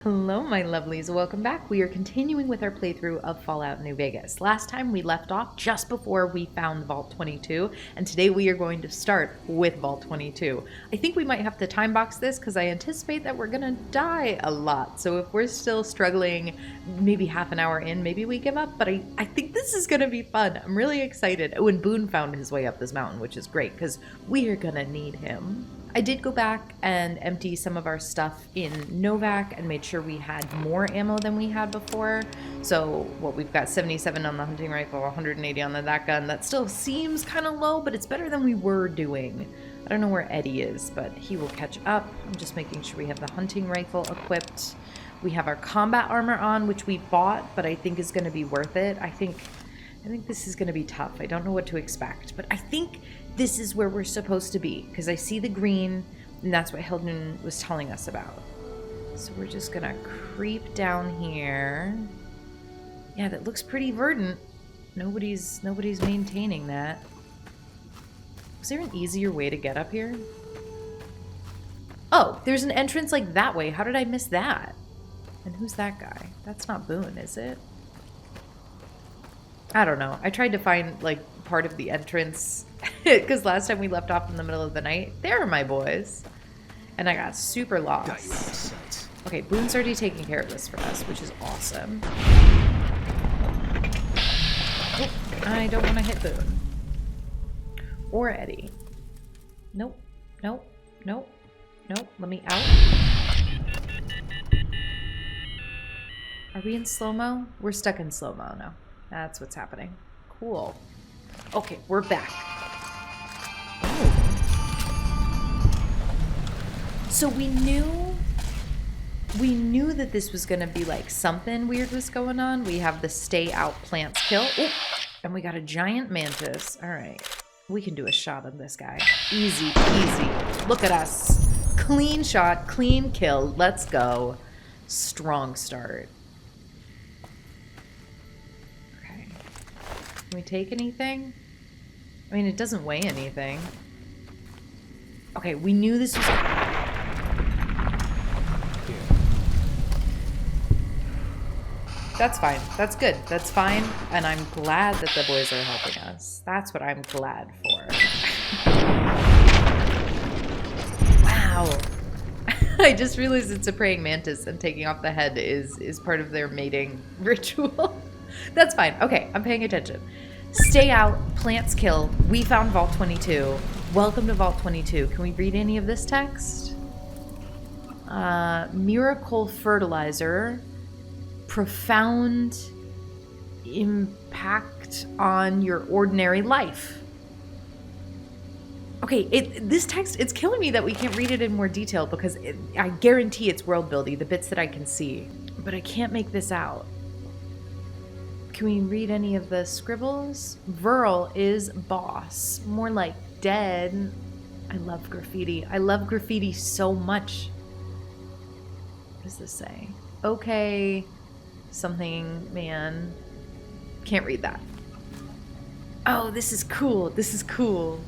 Hello my lovelies, welcome back. We are continuing with our playthrough of Fallout New Vegas. Last time we left off just before we found Vault 22, and today we are going to start with Vault 22. I think we might have to time box this because I anticipate that we're gonna die a lot. So if we're still struggling, maybe half an hour in, maybe we give up, but I think this is gonna be fun. I'm really excited. Oh, and Boone found his way up this mountain, which is great because we are gonna need him. I did go back and empty some of our stuff in Novak and made sure we had more ammo than we had before. So what we've got 77 on the hunting rifle, 180 on that gun. That still seems kind of low, but it's better than we were doing. I don't know where Eddie is, but he will catch up. I'm just making sure we have the hunting rifle equipped. We have our combat armor on, which we bought, but I think is going to be worth it. I think this is going to be tough. I don't know what to expect, but I think this is where we're supposed to be because I see the green, and that's what Hilden was telling us about. So we're just gonna creep down here. Yeah, that looks pretty verdant. Nobody's maintaining that. Was there an easier way to get up here? Oh, there's an entrance like that way. How did I miss that? And who's that guy? That's not Boone, is it? I don't know. I tried to find like part of the entrance because last time we left off in the middle of the night. There are my boys. And I got super lost. Okay, Boone's already taking care of this for us, which is awesome. Oh, I don't want to hit Boone. Or Eddie. Nope. Nope. Nope. Nope. Let me out. Are we in slow-mo? We're stuck in slow-mo now. That's what's happening. Cool. Okay, we're back. Oh. So we knew that this was going to be like something weird was going on. We have the stay out plants kill. Oh, and we got a giant mantis. All right. We can do a shot of this guy. Easy peasy. Look at us. Clean shot, clean kill. Let's go. Strong start. Can we take anything? I mean, it doesn't weigh anything. Okay, we knew this was... That's fine. That's good. That's fine. And I'm glad that the boys are helping us. That's what I'm glad for. Wow. I just realized it's a praying mantis and taking off the head is part of their mating ritual. That's fine. Okay, I'm paying attention. Stay out, plants kill. We found Vault 22. Welcome to Vault 22. Can we read any of this text? Miracle fertilizer. Profound impact on your ordinary life. Okay, this text, it's killing me that we can't read it in more detail because I guarantee it's world building, the bits that I can see. But I can't make this out. Can we read any of the scribbles? Verl is boss. More like dead. I love graffiti. I love graffiti so much. What does this say? Okay. Something, man. Can't read that. Oh, this is cool. This is cool.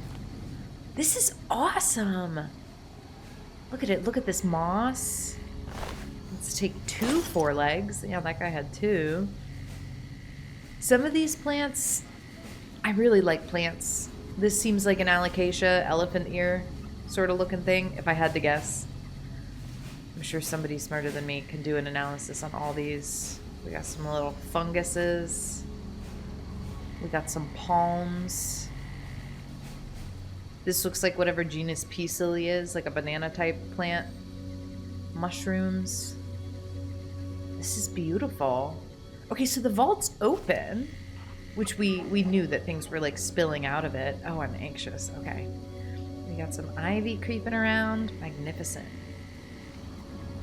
This is awesome. Look at it. Look at this moss. Let's take 2 forelegs. Yeah, that guy had 2. Some of these plants, I really like plants. This seems like an alocasia, elephant ear sort of looking thing, if I had to guess. I'm sure somebody smarter than me can do an analysis on all these. We got some little funguses. We got some palms. This looks like whatever genus Peasley is, like a banana type plant. Mushrooms. This is beautiful. Okay, so the vault's open, which we knew that things were like spilling out of it. Oh, I'm anxious. Okay. We got some ivy creeping around. Magnificent.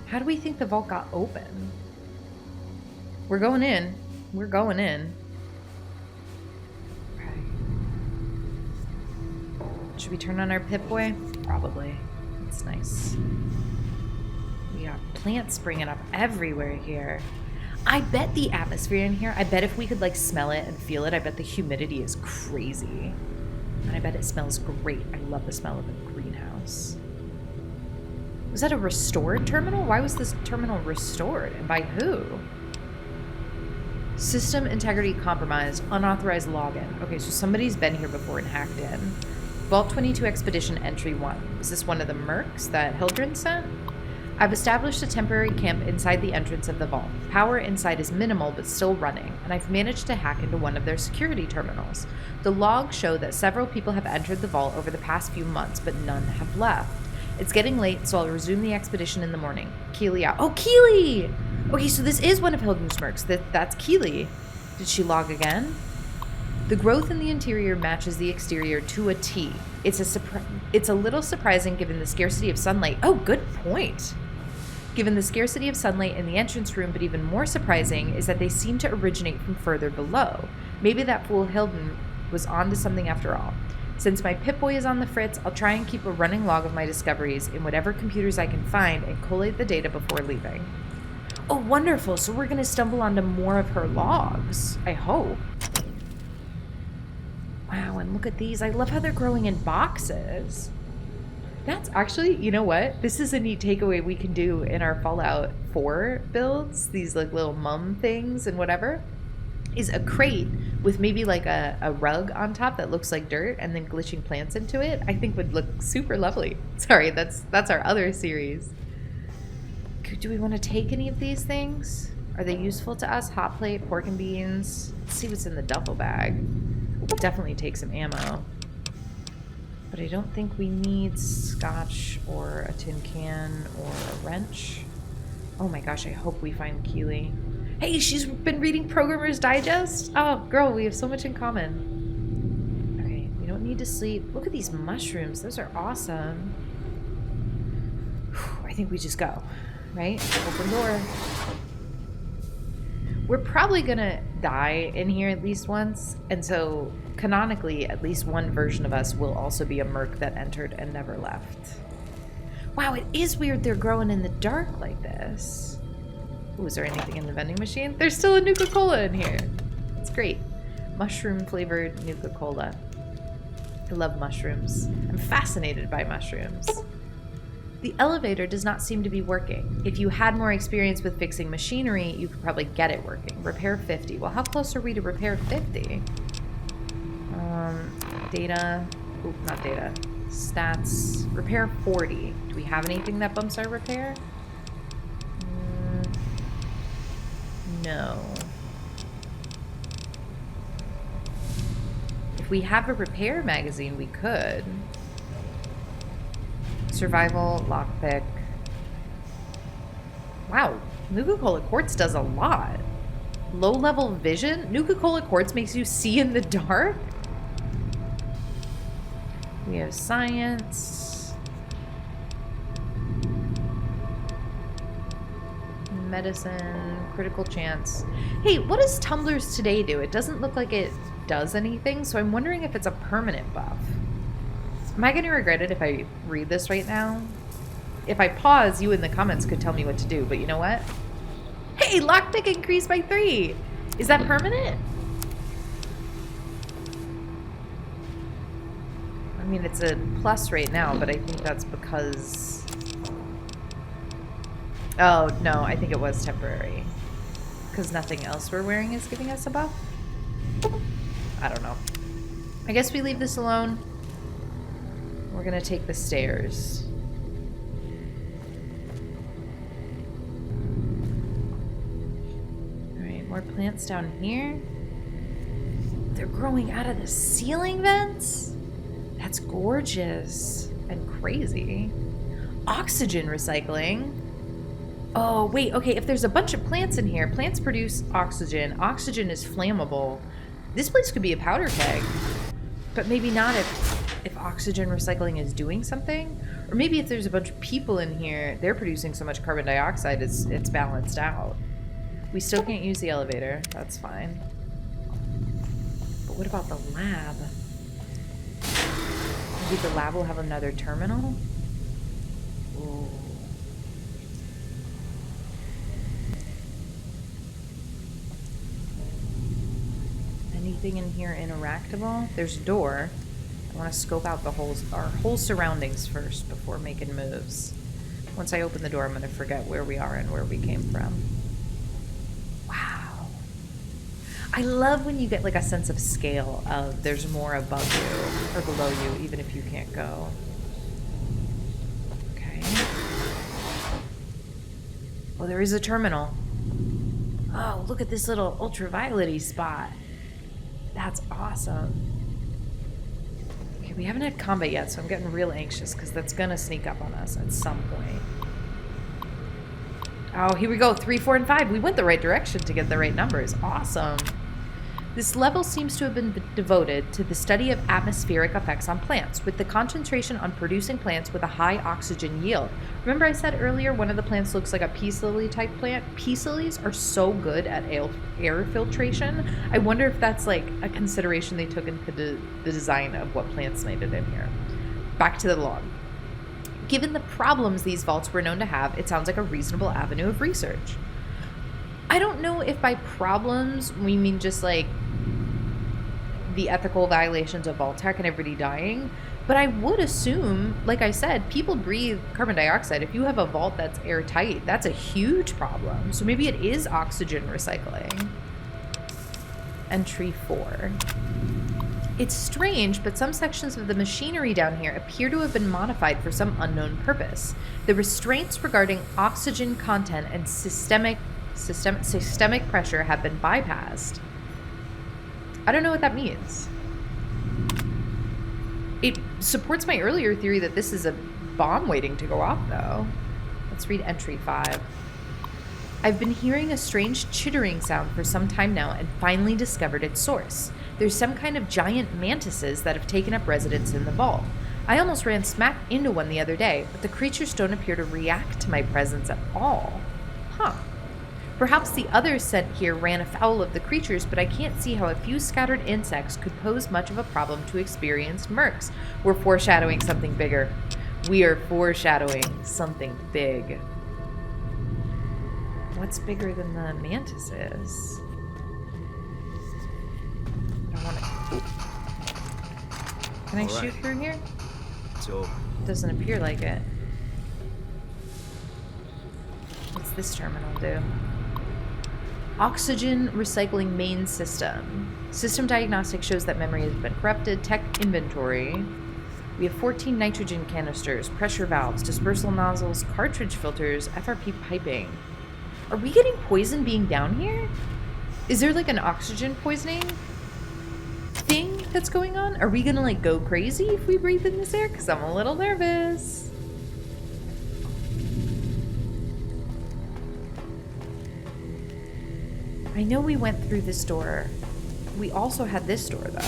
How do we think the vault got open? We're going in. We're going in. Okay. Should we turn on our Pip-Boy? Probably. It's nice. We got plants springing up everywhere here. I bet the atmosphere in here, I bet if we could like smell it and feel it, I bet the humidity is crazy. And I bet it smells great. I love the smell of a greenhouse. Was that a restored terminal? Why was this terminal restored? And by who? System integrity compromised. Unauthorized login. Okay, so somebody's been here before and hacked in. Vault 22 Expedition Entry 1. Is this one of the mercs that Hildren sent? I've established a temporary camp inside the entrance of the vault. Power inside is minimal but still running, and I've managed to hack into one of their security terminals. The logs show that several people have entered the vault over the past few months, but none have left. It's getting late, so I'll resume the expedition in the morning. Keely out. Oh, Keely! Okay, so this is one of Hildren's mercs. That's Keely. Did she log again? The growth in the interior matches the exterior to a T. It's a little surprising given the scarcity of sunlight. Oh, good point. Given the scarcity of sunlight in the entrance room, but even more surprising is that they seem to originate from further below. Maybe that fool Hilden was onto something after all. Since my Pip-Boy is on the fritz, I'll try and keep a running log of my discoveries in whatever computers I can find and collate the data before leaving. Oh, wonderful. So we're going to stumble onto more of her logs, I hope. Wow, and look at these. I love how they're growing in boxes. That's actually, you know what? This is a neat takeaway we can do in our Fallout 4 builds. These like little mum things and whatever. Is a crate with maybe like a rug on top that looks like dirt and then glitching plants into it, I think would look super lovely. Sorry, that's our other series. Do we want to take any of these things? Are they useful to us? Hot plate, pork and beans. Let's see what's in the duffel bag. We'll definitely take some ammo. But I don't think we need scotch or a tin can or a wrench. Oh my gosh, I hope we find Keely. Hey, she's been reading Programmer's Digest? Oh, girl, we have so much in common. Okay, we don't need to sleep. Look at these mushrooms. Those are awesome. Whew, I think we just go, right? Open door. We're probably gonna die in here at least once, and so canonically, at least one version of us will also be a merc that entered and never left. Wow, it is weird they're growing in the dark like this. Ooh, is there anything in the vending machine? There's still a Nuka-Cola in here. It's great. Mushroom-flavored Nuka-Cola. I love mushrooms. I'm fascinated by mushrooms. The elevator does not seem to be working. If you had more experience with fixing machinery, you could probably get it working. Repair 50. Well, how close are we to repair 50? Data. Oop, not data. Stats. Repair 40. Do we have anything that bumps our repair? No. If we have a repair magazine, we could. Survival, lockpick. Wow, Nuka-Cola Quartz does a lot. Low-level vision? Nuka-Cola Quartz makes you see in the dark? We have science. Medicine, critical chance. Hey, what does Tumblr's Today do? It doesn't look like it does anything, so I'm wondering if it's a permanent buff. Am I going to regret it if I read this right now? If I pause, you in the comments could tell me what to do, but you know what? Hey, lockpick increased by 3! Is that permanent? I mean, it's a plus right now, but I think that's because... Oh, no, I think it was temporary. Because nothing else we're wearing is giving us a buff? I don't know. I guess we leave this alone. We're gonna take the stairs. Alright, more plants down here. They're growing out of the ceiling vents? That's gorgeous and crazy. Oxygen recycling. Oh, wait, okay, if there's a bunch of plants in here, plants produce oxygen. Oxygen is flammable. This place could be a powder keg. But maybe not if oxygen recycling is doing something. Or maybe if there's a bunch of people in here, they're producing so much carbon dioxide, it's balanced out. We still can't use the elevator. That's fine. But what about the lab? Maybe the lab will have another terminal? Ooh. Anything in here interactable? There's a door. I want to scope out our whole surroundings first before making moves. Once I open the door, I'm going to forget where we are and where we came from. Wow. I love when you get like a sense of scale of there's more above you or below you, even if you can't go. Okay. Oh, there is a terminal. Oh, look at this little ultraviolet-y spot. That's awesome. Okay, we haven't had combat yet, so I'm getting real anxious because that's going to sneak up on us at some point. Oh, here we go. 3, 4, and 5. We went the right direction to get the right numbers. Awesome. This level seems to have been devoted to the study of atmospheric effects on plants, with the concentration on producing plants with a high oxygen yield. Remember I said earlier one of the plants looks like a peace lily type plant? Peace lilies are so good at air filtration. I wonder if that's like a consideration they took into the design of what plants made it in here. Back to the log. Given the problems these vaults were known to have, it sounds like a reasonable avenue of research. I don't know if by problems we mean just like the ethical violations of vault tech and everybody dying, but I would assume, like I said, people breathe carbon dioxide. If you have a vault that's airtight, that's a huge problem. So maybe it is oxygen recycling. Entry 4. It's strange, but some sections of the machinery down here appear to have been modified for some unknown purpose. The restraints regarding oxygen content and systemic pressure have been bypassed. I don't know what that means. It supports my earlier theory that this is a bomb waiting to go off, though. Let's read entry 5. I've been hearing a strange chittering sound for some time now and finally discovered its source. There's some kind of giant mantises that have taken up residence in the vault. I almost ran smack into one the other day, but the creatures don't appear to react to my presence at all. Huh. Perhaps the others sent here ran afoul of the creatures, but I can't see how a few scattered insects could pose much of a problem to experienced mercs. We're foreshadowing something bigger. We are foreshadowing something big. What's bigger than the mantises? I don't want to... Can I shoot through here? So Doesn't appear like it. What's this terminal do? Oxygen recycling main system. System diagnostic shows that memory has been corrupted. Tech inventory. We have 14 nitrogen canisters, pressure valves, dispersal nozzles, cartridge filters, FRP piping. Are we getting poison being down here? Is there like an oxygen poisoning thing that's going on? Are we gonna like go crazy if we breathe in this air? Because I'm a little nervous. I know we went through this door. We also had this door, though.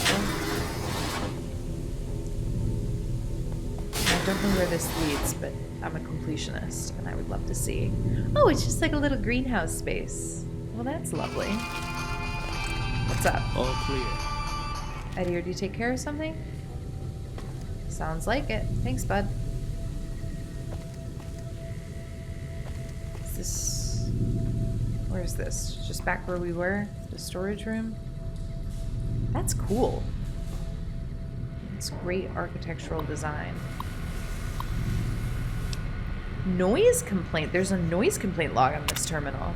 I don't know where this leads, but I'm a completionist, and I would love to see. Oh, it's just like a little greenhouse space. Well, that's lovely. What's up? all clear. Eddie, or do you take care of something? Sounds like it. Thanks, bud. Is this... Where is this? Just back where we were? The storage room? That's cool. It's great architectural design. Noise complaint. There's a noise complaint log on this terminal.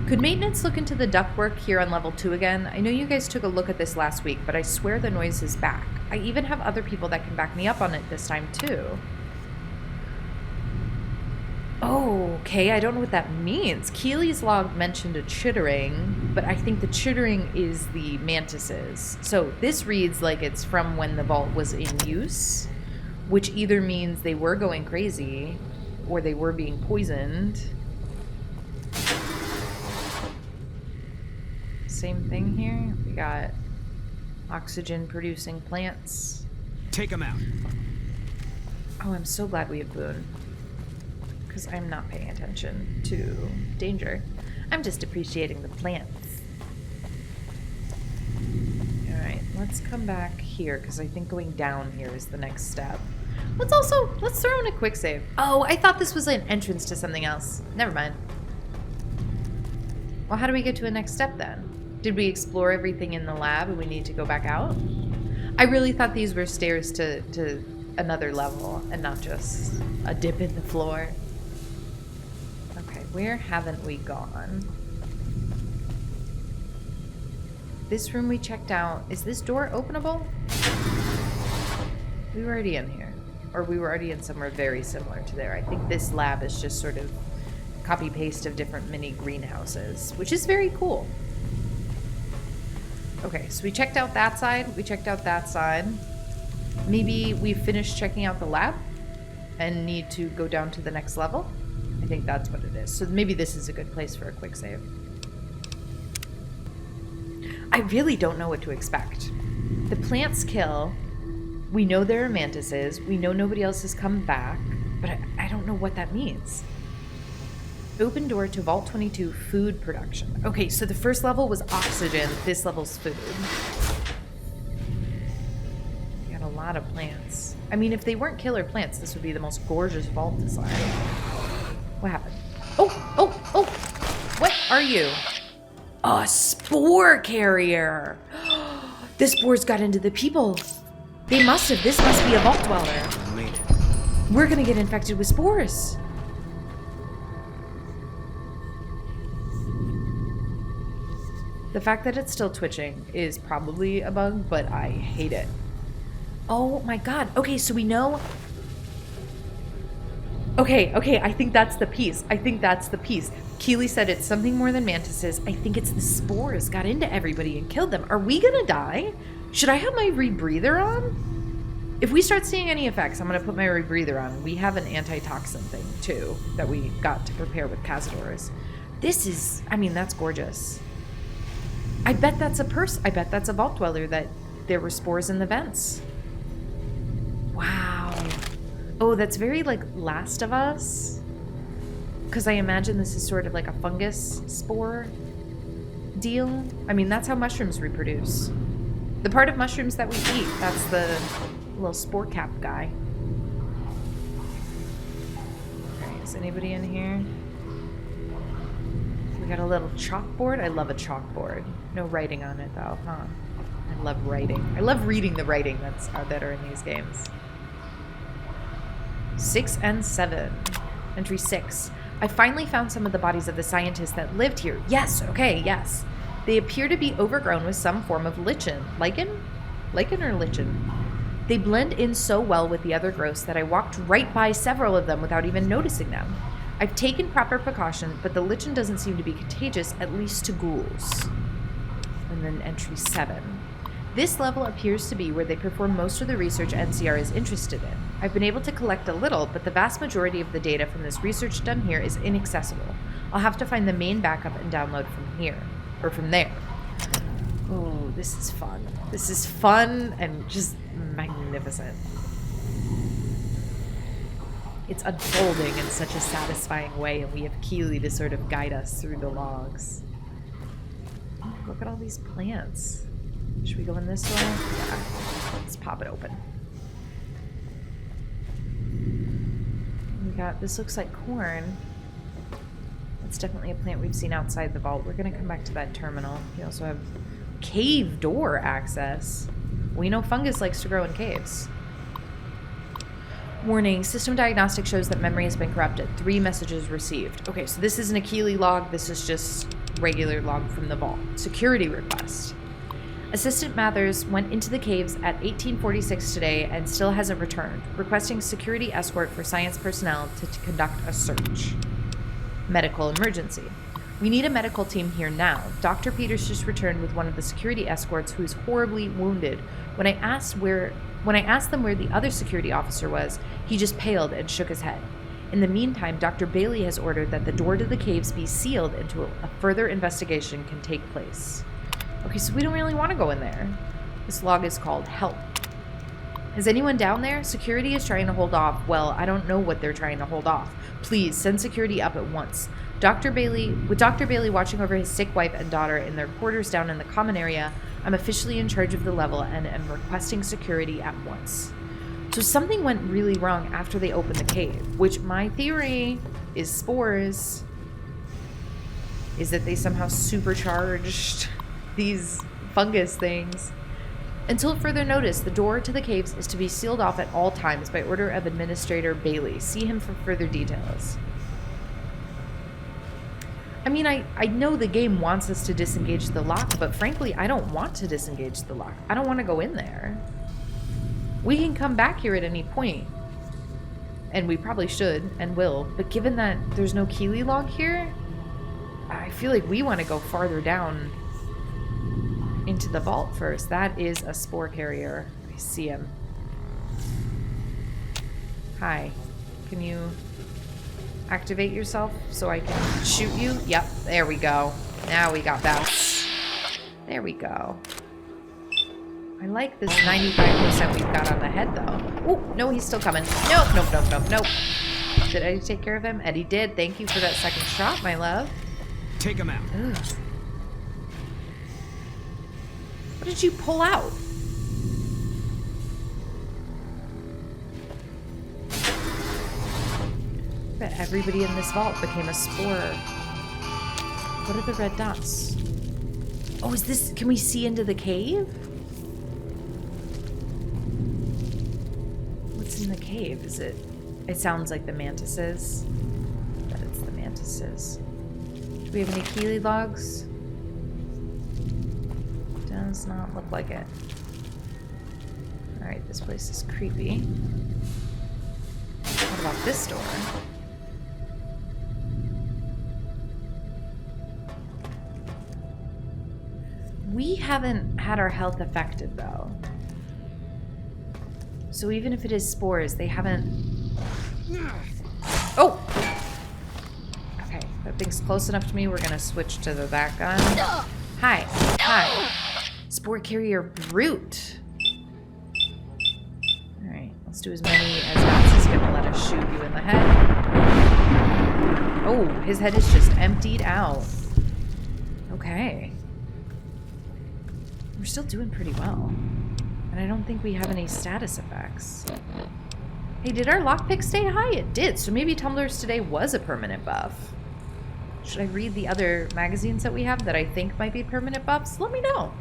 Could maintenance look into the ductwork here on level 2 again? I know you guys took a look at this last week, but I swear the noise is back. I even have other people that can back me up on it this time too. Oh, okay, I don't know what that means. Keely's log mentioned a chittering, but I think the chittering is the mantises. So this reads like it's from when the vault was in use, which either means they were going crazy or they were being poisoned. Same thing here. We got oxygen producing plants. Take them out. Oh, I'm so glad we have Boone. Because I'm not paying attention to danger. I'm just appreciating the plants. Alright, let's come back here, because I think going down here is the next step. Let's throw in a quick save. Oh, I thought this was an entrance to something else. Never mind. Well, how do we get to a next step then? Did we explore everything in the lab and we need to go back out? I really thought these were stairs to another level and not just a dip in the floor. Where haven't we gone? This room we checked out. Is this door openable? We were already in here. Or we were already in somewhere very similar to there. I think this lab is just sort of copy-paste of different mini greenhouses, which is very cool. Okay, so we checked out that side. We checked out that side. Maybe we finished checking out the lab and need to go down to the next level. I think that's what it is. So maybe this is a good place for a quick save. I really don't know what to expect. The plants kill. We know there are mantises. We know nobody else has come back, but I don't know what that means. Open door to Vault 22 food production. Okay, so the first level was oxygen. This level's food. We got a lot of plants. I mean, if they weren't killer plants, this would be the most gorgeous vault design. What happened? Oh! What are you? A spore carrier! The spores got into the people. They must have. This must be a vault dweller. Made it. We're gonna get infected with spores. The fact that it's still twitching is probably a bug, but I hate it. Oh my god. Okay, so we know... Okay, I think that's the piece. Keely said it's something more than mantises. I think it's the spores got into everybody and killed them. Are we gonna die? Should I have my rebreather on? If we start seeing any effects, I'm gonna put my rebreather on. We have an antitoxin thing, too, that we got to prepare with Cazadores. This is... I mean, that's gorgeous. I bet that's a vault dweller that there were spores in the vents. Wow. Oh, that's very, like, Last of Us. Because I imagine this is sort of like a fungus spore deal. I mean, that's how mushrooms reproduce. The part of mushrooms that we eat, that's the little spore cap guy. Alright, is anybody in here? We got a little chalkboard. I love a chalkboard. No writing on it, though, huh? I love writing. I love reading the writing that are in these games. 6 and 7. Entry 6. I finally found some of the bodies of the scientists that lived here. Yes, okay, yes. They appear to be overgrown with some form of lichen. Lichen? Lichen or lichen? They blend in so well with the other growths that I walked right by several of them without even noticing them. I've taken proper precaution, but the lichen doesn't seem to be contagious, at least to ghouls. And then entry 7. This level appears to be where they perform most of the research NCR is interested in. I've been able to collect a little, but the vast majority of the data from this research done here is inaccessible. I'll have to find the main backup and download from here, or from there. Oh, this is fun. This is fun and just magnificent. It's unfolding in such a satisfying way, and we have Keely to sort of guide us through the logs. Oh, look at all these plants. Should we go in this way? Yeah. Let's pop it open. We got, this looks like corn. That's definitely a plant we've seen outside the vault. We're gonna come back to that terminal. We also have cave door access. We know fungus likes to grow in caves. Warning, system diagnostic shows that memory has been corrupted. 3 messages received. Okay, so this isn't a Keely log. This is just regular log from the vault. Security request. Assistant Mathers went into the caves at 1846 today and still hasn't returned, requesting security escort for science personnel to conduct a search. Medical emergency. We need a medical team here now. Dr. Peters just returned with one of the security escorts who is horribly wounded. When I asked them where the other security officer was, he just paled and shook his head. In the meantime, Dr. Bailey has ordered that the door to the caves be sealed until a further investigation can take place. Okay, so we don't really want to go in there. This log is called Help. Is anyone down there? Security is trying to hold off. Well, I don't know what they're trying to hold off. Please, send security up at once. With Dr. Bailey watching over his sick wife and daughter in their quarters down in the common area, I'm officially in charge of the level and am requesting security at once. So something went really wrong after they opened the cave, which my theory is spores, is that they somehow supercharged these fungus things. Until further notice, the door to the caves is to be sealed off at all times by order of Administrator Bailey. See him for further details. I mean, I know the game wants us to disengage the lock, but frankly, I don't want to disengage the lock. I don't want to go in there. We can come back here at any point. And we probably should and will. But given that there's no Keeley log here, I feel like we want to go farther down into the vault first. That is a spore carrier. I see him. Hi. Can you activate yourself so I can shoot you? Yep, there we go. Now we got that. There we go. I like this 95% we've got on the head, though. Oh, no, he's still coming. Nope, nope, nope, nope, nope. Did Eddie take care of him? Eddie did. Thank you for that second shot, my love. Take him out. Ugh. What did you pull out? I bet everybody in this vault became a spore. What are the red dots? Oh, is this... Can we see into the cave? In the cave, is it? It sounds like the mantises. But it's the mantises. Do we have any Keeley logs? Does not look like it. Alright, this place is creepy. What about this door? We haven't had our health affected, though. So even if it is spores, they haven't... Oh! Okay, that thing's close enough to me. We're gonna switch to the back gun. Hi. Hi. Spore carrier brute. Alright, let's do as many as Bats is gonna let us shoot you in the head. Oh, his head is just emptied out. Okay. We're still doing pretty well. And I don't think we have any status effects. Hey, did our lockpick stay high? It did, so maybe Tumblr's today was a permanent buff. Should I read the other magazines that we have that I think might be permanent buffs? Let me know.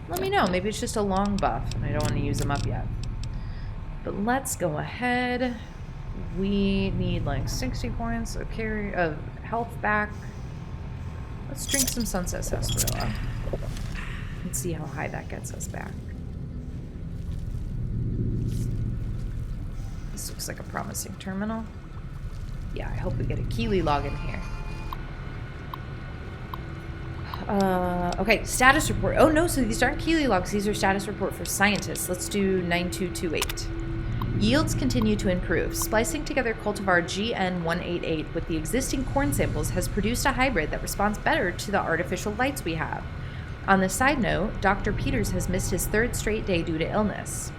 Let me know. Maybe it's just a long buff, and I don't want to use them up yet. But let's go ahead. We need like 60 points of health back. Let's drink some Sunset Sarsaparilla. Let's see how high that gets us back. This looks like a promising terminal. Yeah, I hope we get a Keeley log in here. Okay, status report. Oh no, so these aren't Keeley logs. These are status report for scientists. Let's do 9228. Yields continue to improve. Splicing together cultivar GN188 with the existing corn samples has produced a hybrid that responds better to the artificial lights we have. On the side note, Dr. Peters has missed his third straight day due to illness.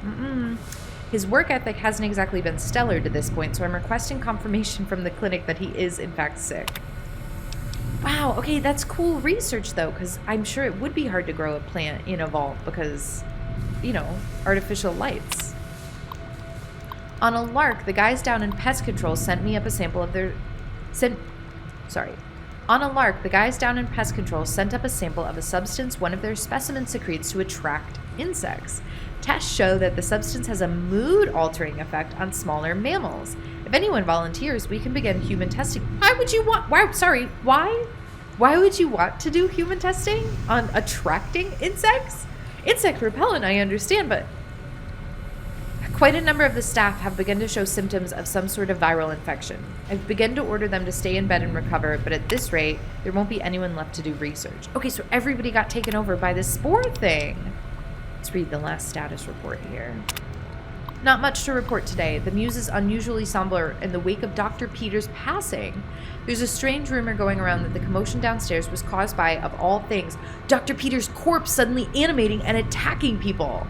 His work ethic hasn't exactly been stellar to this point, so I'm requesting confirmation from the clinic that he is in fact sick. Wow, okay, that's cool research though, because I'm sure it would be hard to grow a plant in a vault because, you know, artificial lights. On a lark, the guys down in pest control sent me up a sample of their... On a lark, the guys down in pest control sent up a sample of a substance one of their specimens secretes to attract insects. Tests show that the substance has a mood-altering effect on smaller mammals. If anyone volunteers, we can begin human testing. Why would you want... Why would you want to do human testing on attracting insects? Insect repellent, I understand, but... Quite a number of the staff have begun to show symptoms of some sort of viral infection. I've begun to order them to stay in bed and recover, but at this rate, there won't be anyone left to do research. Okay, so everybody got taken over by this spore thing. Let's read the last status report here. Not much to report today. The news is unusually somber in the wake of Dr. Peters' passing. There's a strange rumor going around that the commotion downstairs was caused by, of all things, Dr. Peters' corpse suddenly animating and attacking people.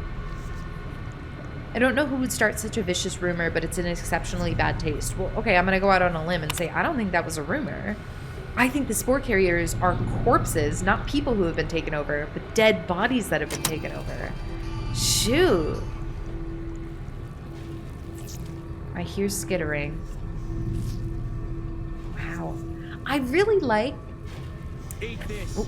I don't know who would start such a vicious rumor, but it's in exceptionally bad taste. Well, okay, I'm going to go out on a limb and say I don't think that was a rumor. I think the spore carriers are corpses, not people who have been taken over, but dead bodies that have been taken over. Shoot. I hear skittering. Wow. I really like... Eat this. Oh.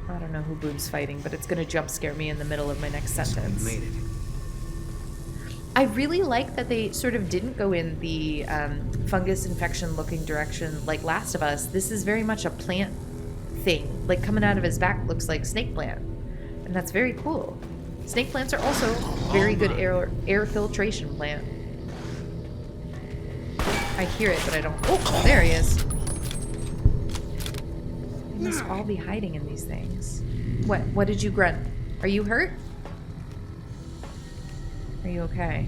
I don't know who Boom's fighting, but it's going to jump scare me in the middle of my next sentence. Made it. I really like that they sort of didn't go in the fungus infection looking direction like Last of Us. This is very much a plant thing. Like coming out of his back looks like snake plant. And that's very cool. Snake plants are also very good air filtration plant. I hear it, but I don't... Oh, there he is. They must all be hiding in these things. What did you grunt? Are you hurt? Are you okay?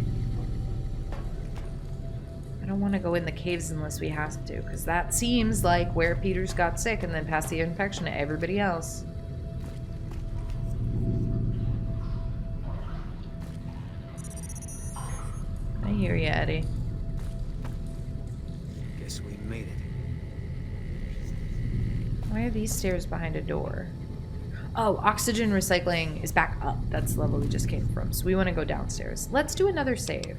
I don't want to go in the caves unless we have to, because that seems like where Peter's got sick and then passed the infection to everybody else. I hear you, Eddie. Guess we made it. Why are these stairs behind a door? Oh, oxygen recycling is back up. That's the level we just came from. So we want to go downstairs. Let's do another save.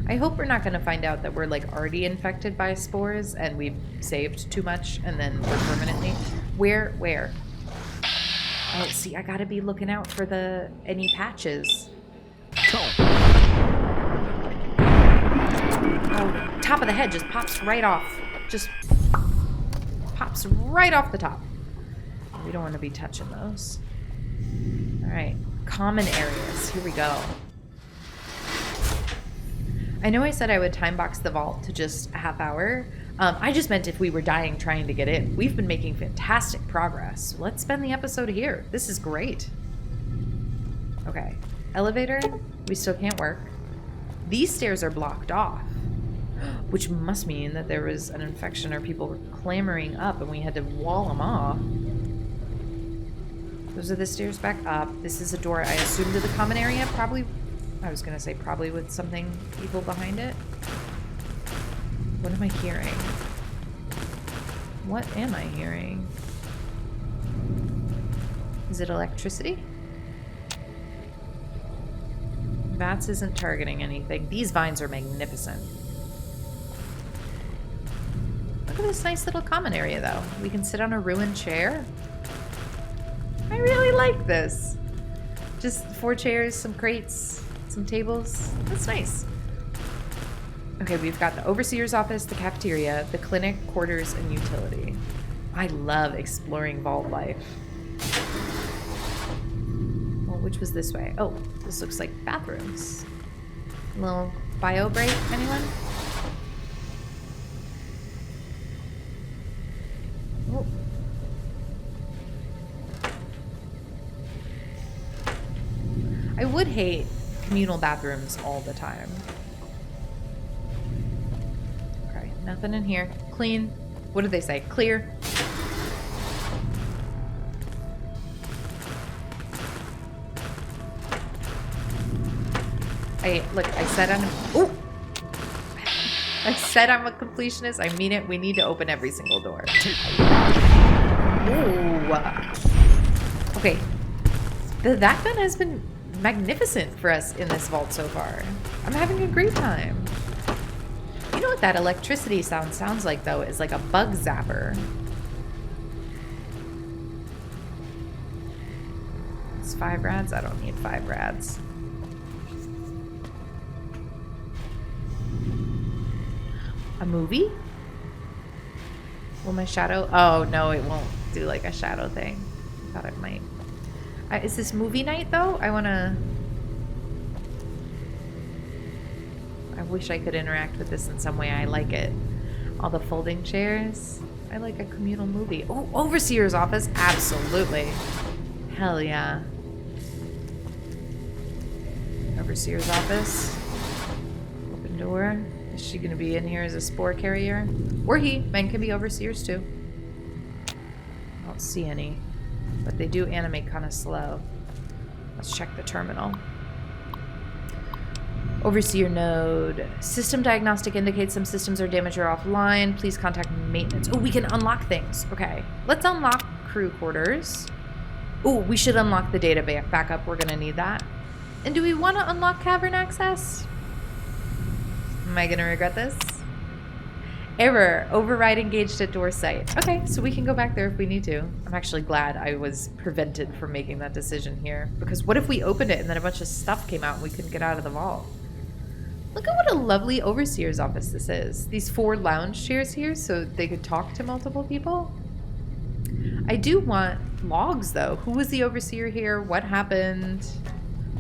I hope we're not going to find out that we're like already infected by spores and we've saved too much and then we're permanently. Where? Oh, see, I got to be looking out for any patches. Oh, top of the head just pops right off. Just pops right off the top. We don't want to be touching those. All right, common areas. Here we go. I know I said I would time box the vault to just a half hour. I just meant if we were dying trying to get in. We've been making fantastic progress. Let's spend the episode here. This is great. Okay, elevator. We still can't work. These stairs are blocked off, which must mean that there was an infection or people were clamoring up and we had to wall them off. Those are the stairs back up. This is a door, I assume, to the common area. Probably, I was going to say probably with something evil behind it. What am I hearing? What am I hearing? Is it electricity? Bats isn't targeting anything. These vines are magnificent. Look at this nice little common area, though. We can sit on a ruined chair. I really like this. Just 4 chairs, some crates, some tables. That's nice. Okay, we've got the overseer's office, the cafeteria, the clinic, quarters, and utility. I love exploring vault life. Well, which was this way? Oh, this looks like bathrooms. A little bio break, anyone? Oh. I would hate communal bathrooms all the time. Okay, nothing in here. Clean. What did they say? Clear. I said I'm a completionist. I mean it. We need to open every single door. Ooh. Okay. That gun has been magnificent for us in this vault so far. I'm having a great time. You know what that electricity sounds like, though? Is like a bug zapper. It's 5 rads? I don't need 5 rads. A movie? Will my shadow... Oh, no, it won't do like a shadow thing. I thought it might. Is this movie night, though? I wish I could interact with this in some way. I like it. All the folding chairs. I like a communal movie. Oh, overseer's office. Absolutely. Hell yeah. Overseer's office. Open door. Is she going to be in here as a spore carrier? Or he. Men can be overseers, too. I don't see any. But they do animate kind of slow. Let's check the terminal. Overseer node. System diagnostic indicates some systems are damaged or offline. Please contact maintenance. Oh, we can unlock things. Okay. Let's unlock crew quarters. Oh, we should unlock the data backup. We're going to need that. And do we want to unlock cavern access? Am I going to regret this? Error. Override engaged at door site. Okay, so we can go back there if we need to. I'm actually glad I was prevented from making that decision here. Because what if we opened it and then a bunch of stuff came out and we couldn't get out of the vault? Look at what a lovely overseer's office this is. These 4 lounge chairs here so they could talk to multiple people. I do want logs, though. Who was the overseer here? What happened?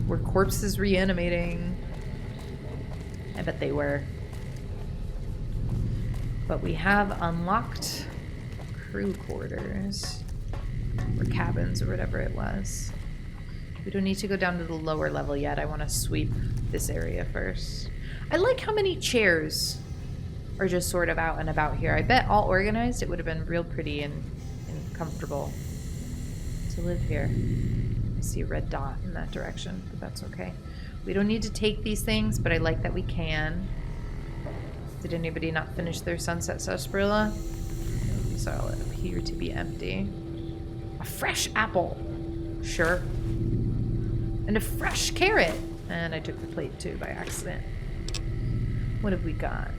Were corpses reanimating? I bet they were. But we have unlocked crew quarters. Or cabins, or whatever it was. We don't need to go down to the lower level yet. I want to sweep this area first. I like how many chairs are just sort of out and about here. I bet all organized it would have been real pretty and comfortable to live here. I see a red dot in that direction, but that's okay. We don't need to take these things, but I like that we can. Did anybody not finish their sunset sarsaparilla? These all appear to be empty. A fresh apple. Sure. And a fresh carrot. And I took the plate too by accident. What have we got?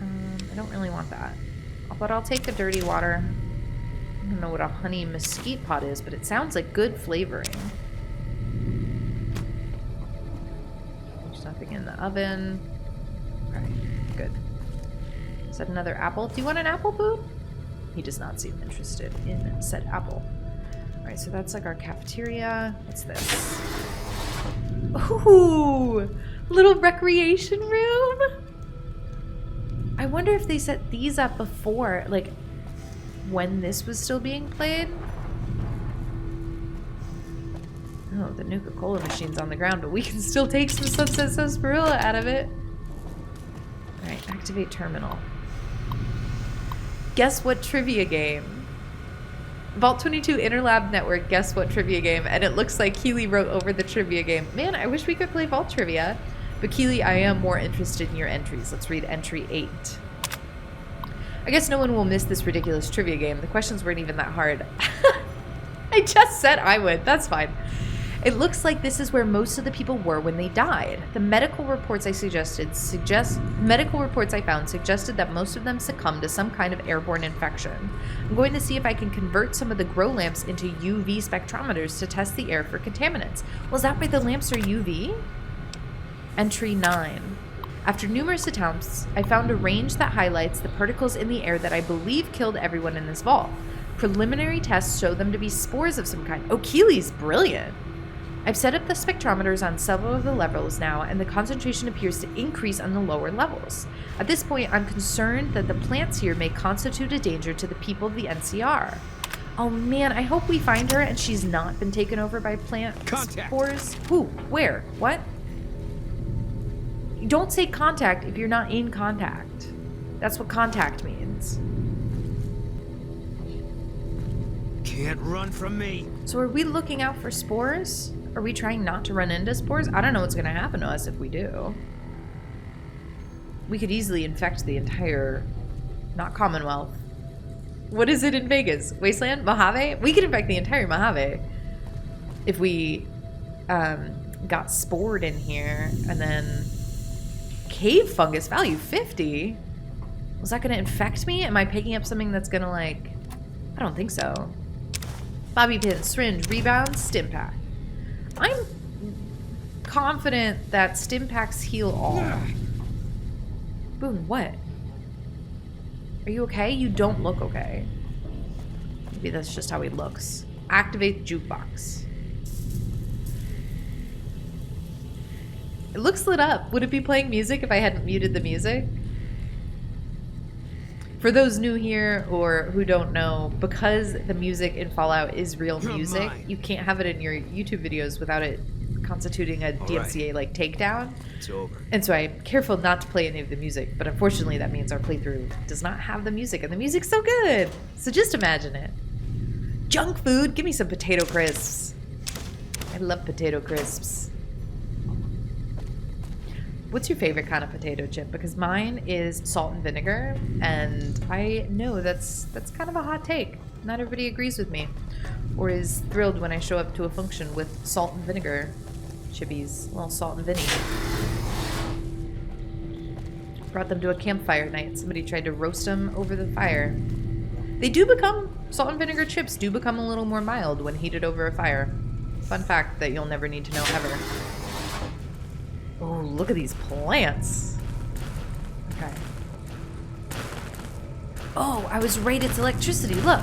I don't really want that. But I'll take the dirty water. I don't know what a honey mesquite pot is, but it sounds like good flavoring. There's nothing in the oven. Okay, good. Is that another apple? Do you want an apple, Boo? He does not seem interested in said apple. Alright, so that's like our cafeteria. What's this? Ooh! Little recreation room? I wonder if they set these up before, like, when this was still being played? Oh, the Nuka-Cola machine's on the ground, but we can still take some Sunset Sarsaparilla out of it. Alright, activate terminal. Guess what trivia game? Vault 22 Interlab Network, guess what trivia game? And it looks like Keely wrote over the trivia game. Man, I wish we could play Vault Trivia. But Keely, I am more interested in your entries. Let's read entry 8. I guess no one will miss this ridiculous trivia game. The questions weren't even that hard. I just said I would. That's fine. It looks like this is where most of the people were when they died. The medical reports I found suggested that most of them succumbed to some kind of airborne infection. I'm going to see if I can convert some of the grow lamps into UV spectrometers to test the air for contaminants. Was that why the lamps are UV? Entry 9. After numerous attempts, I found a range that highlights the particles in the air that I believe killed everyone in this vault. Preliminary tests show them to be spores of some kind. Oh, Keely's brilliant. I've set up the spectrometers on several of the levels now, and the concentration appears to increase on the lower levels. At this point, I'm concerned that the plants here may constitute a danger to the people of the NCR. Oh man, I hope we find her and she's not been taken over by plant spores. Who? Where? What? Don't say contact if you're not in contact. That's what contact means. Can't run from me. So are we looking out for spores? Are we trying not to run into spores? I don't know what's going to happen to us if we do. We could easily infect the entire, not Commonwealth. What is it in Vegas? Wasteland? Mojave? We could infect the entire Mojave if we got spored in here. And then cave fungus value 50? Was that going to infect me? Am I picking up something that's going to like... I don't think so. Bobby pin, syringe, rebound, stim pack. I'm confident that stim packs heal all. Boone, what? Are you okay? You don't look okay. Maybe that's just how he looks. Activate the jukebox. It looks lit up. Would it be playing music if I hadn't muted the music? For those new here or who don't know, because the music in Fallout is real music, you can't have it in your YouTube videos without it constituting a DMCA-like takedown. It's over. And so I'm careful not to play any of the music, but unfortunately that means our playthrough does not have the music, and the music's so good! So just imagine it. Junk food! Give me some potato crisps. I love potato crisps. What's your favorite kind of potato chip? Because mine is salt and vinegar, and I know that's kind of a hot take. Not everybody agrees with me, or is thrilled when I show up to a function with salt and vinegar chippies. Well, salt and vinny. Brought them to a campfire night. Somebody tried to roast them over the fire. They do become, salt and vinegar chips do become a little more mild when heated over a fire. Fun fact that you'll never need to know ever. Oh, look at these plants. Okay. Oh, I was right, it's electricity, look.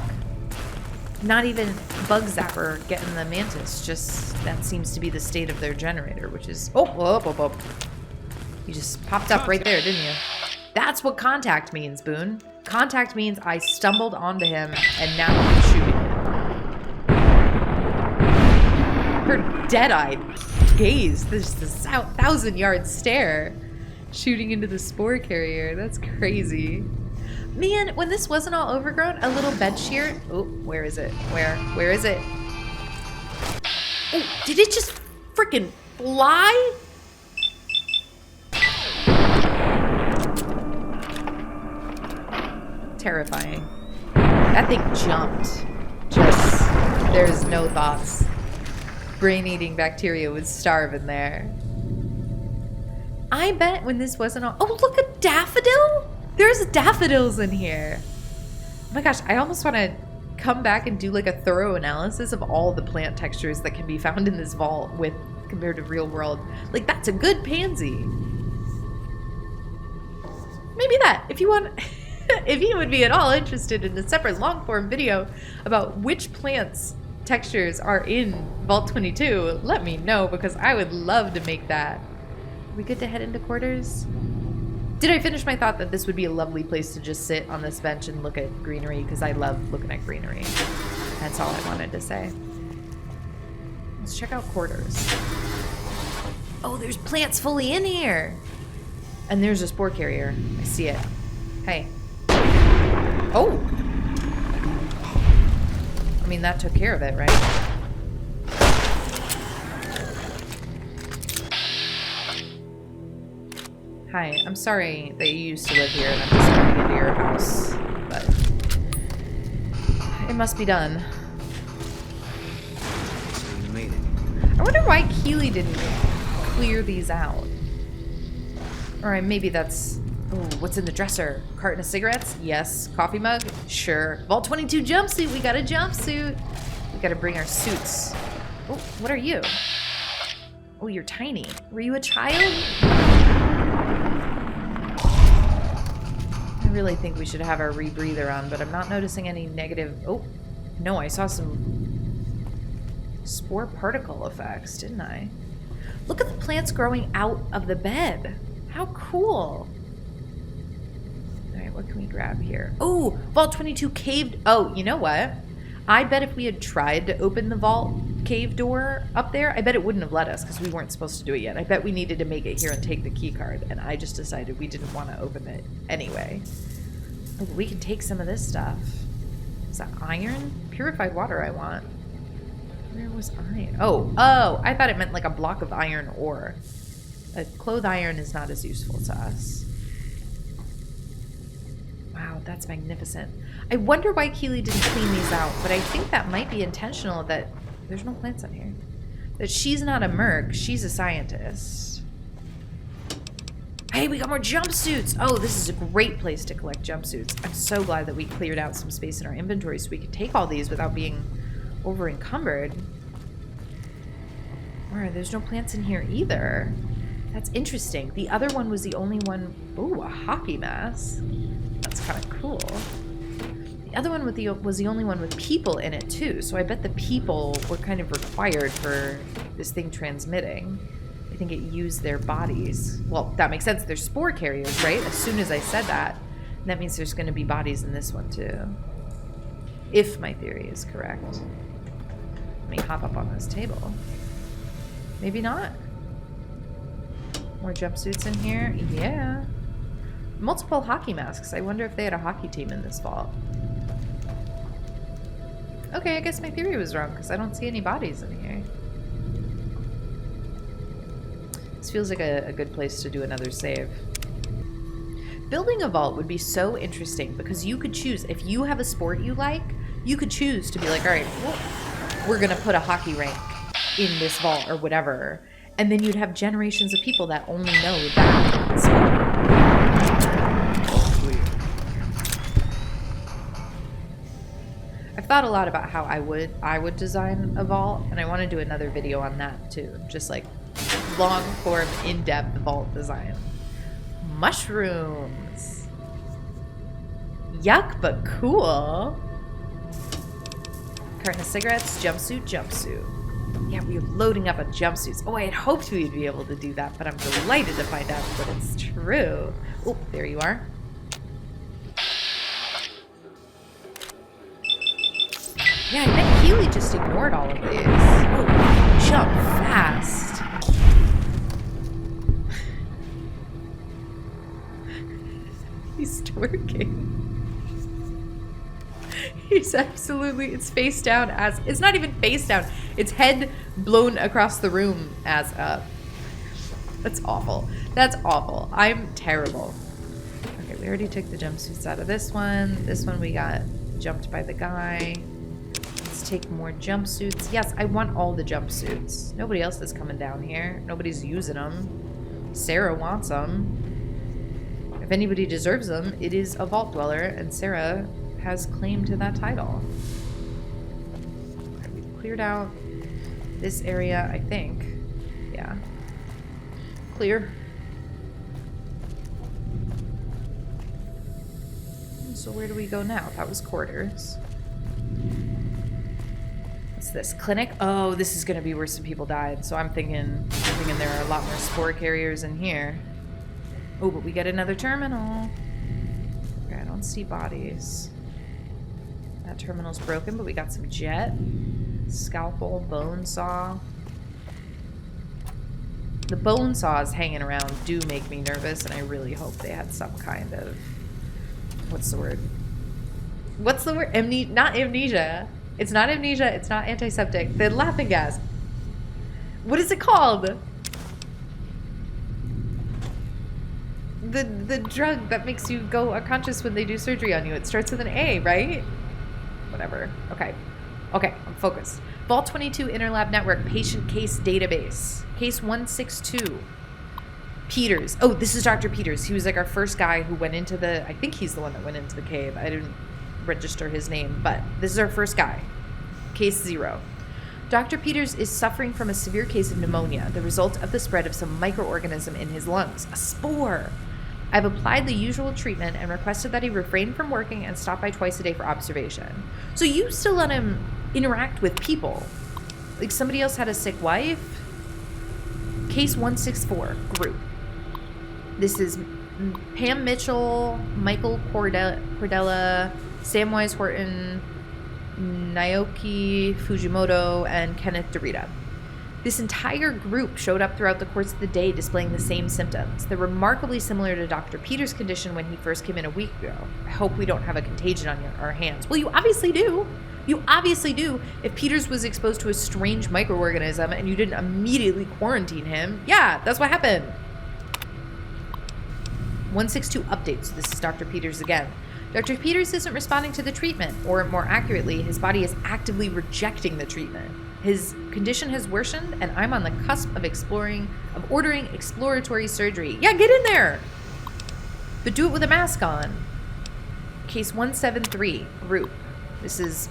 Not even bug zapper getting the mantis, just that seems to be the state of their generator, which is, oh. You just popped up right there, didn't you? That's what contact means, Boone. Contact means I stumbled onto him and now I'm shooting him. Her dead-eyed gaze, this 1,000-yard stare, shooting into the spore carrier. That's crazy. Man, when this wasn't all overgrown, a little bed shear. Oh, where is it? Where is it? Oh, did it just freaking fly? Terrifying. That thing jumped. Just, there's no thoughts. Brain-eating bacteria would starve in there. I bet when this wasn't all... Oh, look, a daffodil? There's daffodils in here. Oh my gosh, I almost want to come back and do like a thorough analysis of all the plant textures that can be found in this vault with compared to real world. Like, that's a good pansy. Maybe that, if you want... If you would be at all interested in a separate long-form video about which plants textures are in Vault 22, let me know, because I would love to make that. Are we good to head into quarters? Did I finish my thought that this would be a lovely place to just sit on this bench and look at greenery, because I love looking at greenery. That's all I wanted to say. Let's check out quarters. Oh, there's plants fully in here! And there's a spore carrier. I see it. Hey. Oh! I mean, that took care of it, right? Hi, I'm sorry that you used to live here and I'm just coming into your house, but it must be done. So you made it. I wonder why Keely didn't clear these out. Or maybe that's... Oh, what's in the dresser? Carton of cigarettes? Yes. Coffee mug? Sure. Vault 22 jumpsuit. We got a jumpsuit. We gotta bring our suits. Oh, what are you? Oh, you're tiny. Were you a child? I really think we should have our rebreather on, but I'm not noticing any negative... Oh, no, I saw some spore particle effects, didn't I? Look at the plants growing out of the bed. How cool. What can we grab here? Oh, Vault 22 caved. Oh, you know what? I bet if we had tried to open the vault cave door up there, I bet it wouldn't have let us because we weren't supposed to do it yet. I bet we needed to make it here and take the key card, and I just decided we didn't want to open it anyway. Oh, we can take some of this stuff. Is that iron? Purified water I want. Where was iron? Oh, I thought it meant like a block of iron ore. A cloth iron is not as useful to us. Wow, that's magnificent. I wonder why Keely didn't clean these out, but I think that might be intentional that... There's no plants in here. That she's not a merc, she's a scientist. Hey, we got more jumpsuits! Oh, this is a great place to collect jumpsuits. I'm so glad that we cleared out some space in our inventory so we could take all these without being over-encumbered. Alright, there's no plants in here either. That's interesting. The other one was the only one... Ooh, a hockey mask. That's kind of cool. The other one was the only one with people in it too, so I bet the people were kind of required for this thing transmitting. I think it used their bodies. Well, that makes sense. They're spore carriers, right? As soon as I said that, that means there's going to be bodies in this one too. If my theory is correct. Let me hop up on this table. Maybe not. More jumpsuits in here? Yeah. Multiple hockey masks. I wonder if they had a hockey team in this vault. Okay, I guess my theory was wrong because I don't see any bodies in here. This feels like a good place to do another save. Building a vault would be so interesting because you could choose, if you have a sport you like, you could choose to be like, all right, well, we're going to put a hockey rink in this vault or whatever. And then you'd have generations of people that only know that sport. I've thought a lot about how I would design a vault, and I want to do another video on that too. Just like long form, in-depth vault design. Mushrooms. Yuck, but cool. Carton of cigarettes, jumpsuit. Yeah, we are loading up on jumpsuits. Oh, I had hoped we'd be able to do that, but I'm delighted to find out that it's true. Oh, there you are. Yeah, I bet Healy just ignored all of these. Oh, jump fast. He's twerking. He's absolutely, it's face down as, it's not even face down. It's head blown across the room as up. That's awful. That's awful. I'm terrible. Okay, we already took the jumpsuits out of this one. This one we got jumped by the guy. Let's take more jumpsuits. Yes, I want all the jumpsuits. Nobody else is coming down here. Nobody's using them. Sarah wants them. If anybody deserves them, it is a vault dweller, and Sarah has claim to that title. Okay, we've cleared out this area, I think. Yeah. Clear. So where do we go now? That was quarters. What's this? Clinic? Oh, this is gonna be where some people died. So I'm thinking there are a lot more spore carriers in here. Oh, but we get another terminal. Okay, I don't see bodies. That terminal's broken, but we got some jet. Scalpel, bone saw. The bone saws hanging around do make me nervous, and I really hope they had some kind of... What's the word? What's the word? Not amnesia. It's not amnesia. It's not antiseptic. The laughing gas. What is it called? The drug that makes you go unconscious when they do surgery on you. It starts with an A, right? Whatever. Okay, I'm focused. Vault 22 Interlab Network Patient Case Database. Case 162. Peters. Oh, this is Dr. Peters. He was like our first guy who went into the... I think he's the one that went into the cave. I didn't register his name, but this is our first guy. Case 0. Dr. Peters is suffering from a severe case of pneumonia, the result of the spread of some microorganism in his lungs. A spore. I've applied the usual treatment and requested that he refrain from working and stop by twice a day for observation. So you still let him interact with people? Like somebody else had a sick wife? Case 164, group. This is Pam Mitchell, Michael Cordella, Samwise Horton, Naoki Fujimoto, and Kenneth Dorita. This entire group showed up throughout the course of the day displaying the same symptoms. They're remarkably similar to Dr. Peters' condition when he first came in a week ago. I hope we don't have a contagion on our hands. Well, you obviously do. You obviously do. If Peters was exposed to a strange microorganism and you didn't immediately quarantine him, yeah, that's what happened. 162 updates. So this is Dr. Peters again. Dr. Peters isn't responding to the treatment, or more accurately, his body is actively rejecting the treatment. His condition has worsened, and I'm on the cusp of ordering exploratory surgery. Yeah, get in there! But do it with a mask on. Case 173, group. This is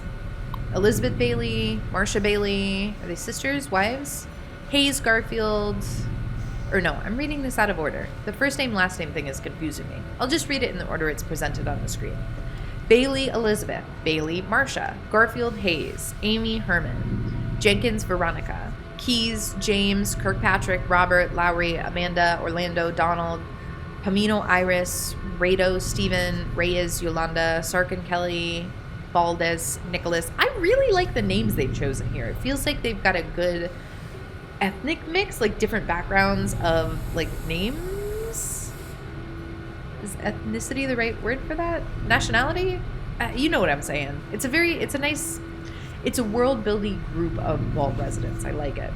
Elizabeth Bailey, Marcia Bailey. Are they sisters, wives? Hayes Garfield. Or no, I'm reading this out of order. The first name, last name thing is confusing me. I'll just read it in the order it's presented on the screen. Bailey Elizabeth, Bailey Marcia, Garfield Hayes, Amy Herman, Jenkins Veronica, Keys James, Kirkpatrick Robert, Lowry Amanda, Orlando Donald, Pamino Iris, Rado Stephen, Reyes Yolanda, Sarkin Kelly, Valdez Nicholas. I really like the names they've chosen here. It feels like they've got a good ethnic mix, like different backgrounds of like names. Is ethnicity the right word for that? Nationality? You know what I'm saying. It's a world-building group of vault residents. I like it.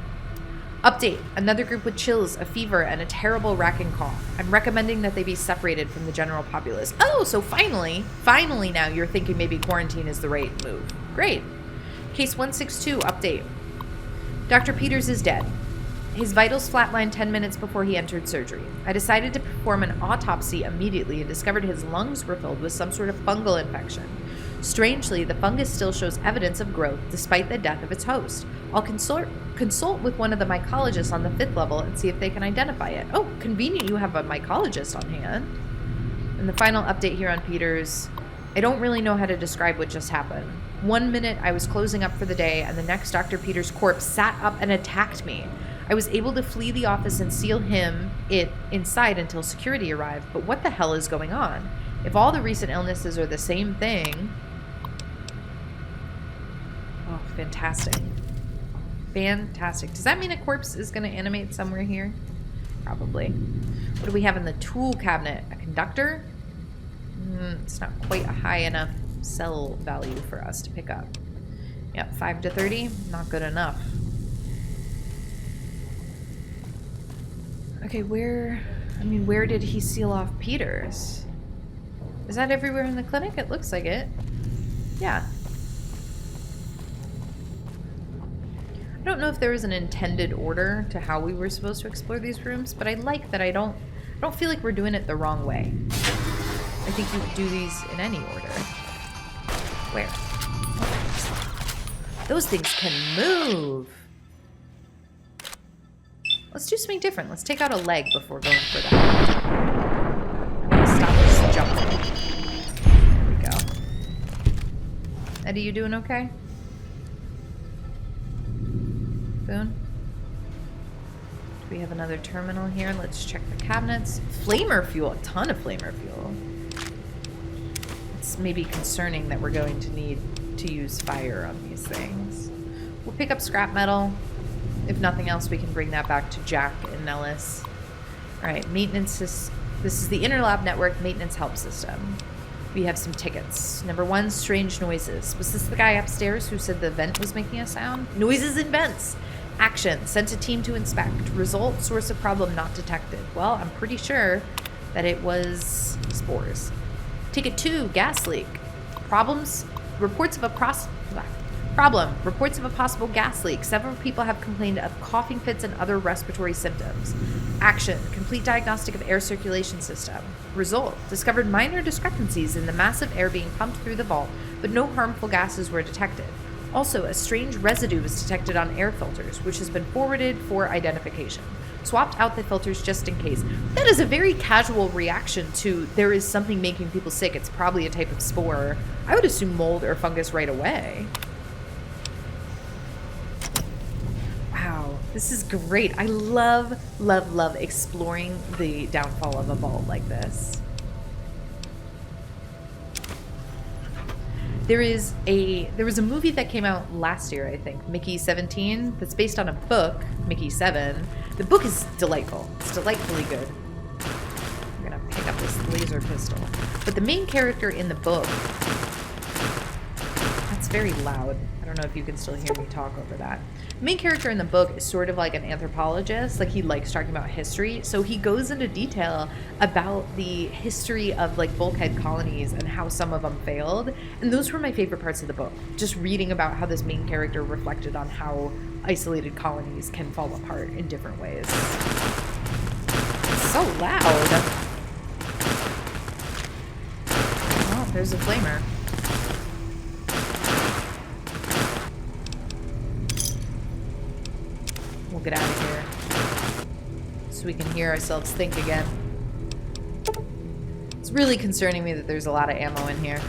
Update. Another group with chills, a fever, and a terrible racking cough. I'm recommending that they be separated from the general populace. Oh, so finally now you're thinking maybe quarantine is the right move. Great. Case 162, update. Dr. Peters is dead. His vitals flatlined 10 minutes before he entered surgery. I decided to perform an autopsy immediately and discovered his lungs were filled with some sort of fungal infection. Strangely, the fungus still shows evidence of growth despite the death of its host. I'll consult with one of the mycologists on the 5th level and see if they can identify it. Oh, convenient you have a mycologist on hand. And the final update here on Peters, I don't really know how to describe what just happened. 1 minute I was closing up for the day, and the next Dr. Peters' corpse sat up and attacked me. I was able to flee the office and seal it inside until security arrived, but what the hell is going on? If all the recent illnesses are the same thing... Oh, fantastic. Fantastic. Does that mean a corpse is going to animate somewhere here? Probably. What do we have in the tool cabinet? A conductor? It's not quite a high enough sell value for us to pick up. Yep, 5 to 30. Not good enough. Okay, where did he seal off Peters? Is that everywhere in the clinic? It looks like it. Yeah. I don't know if there was an intended order to how we were supposed to explore these rooms, but I like that I don't feel like we're doing it the wrong way. I think you could do these in any order. Where? Those things can move. Let's do something different. Let's take out a leg before going for that. I'm gonna stop this jumping. There we go. Eddie, you doing okay? Boone? Do we have another terminal here? Let's check the cabinets. Flamer fuel. A ton of flamer fuel. It's maybe concerning that we're going to need to use fire on these things. We'll pick up scrap metal. If nothing else, we can bring that back to Jack and Nellis. All right, maintenance. This is the Interlab Network Maintenance Help System. We have some tickets. Number 1, strange noises. Was this the guy upstairs who said the vent was making a sound? Noises and vents. Action. Sent a team to inspect. Result, source of problem not detected. Well, I'm pretty sure that it was spores. Ticket 2, gas leak. Reports of a possible gas leak. Several people have complained of coughing fits and other respiratory symptoms. Action. Complete diagnostic of air circulation system. Result. Discovered minor discrepancies in the massive air being pumped through the vault, but no harmful gases were detected. Also, a strange residue was detected on air filters, which has been forwarded for identification. Swapped out the filters just in case. That is a very casual reaction to there is something making people sick. It's probably a type of spore. I would assume mold or fungus right away. Wow, this is great. I love, love, love exploring the downfall of a vault like this. There was a movie that came out last year, I think, Mickey 17, that's based on a book, Mickey 7. The book is delightful. It's delightfully good. I'm gonna pick up this laser pistol. But the main character in the book, that's very loud. I don't know if you can still hear me talk over that. The main character in the book is sort of like an anthropologist. Like, he likes talking about history. So he goes into detail about the history of like bulkhead colonies and how some of them failed. And those were my favorite parts of the book. Just reading about how this main character reflected on how isolated colonies can fall apart in different ways. It's so loud. Oh, there's a flamer. We'll get out of here so we can hear ourselves think again. It's really concerning me that there's a lot of ammo in here.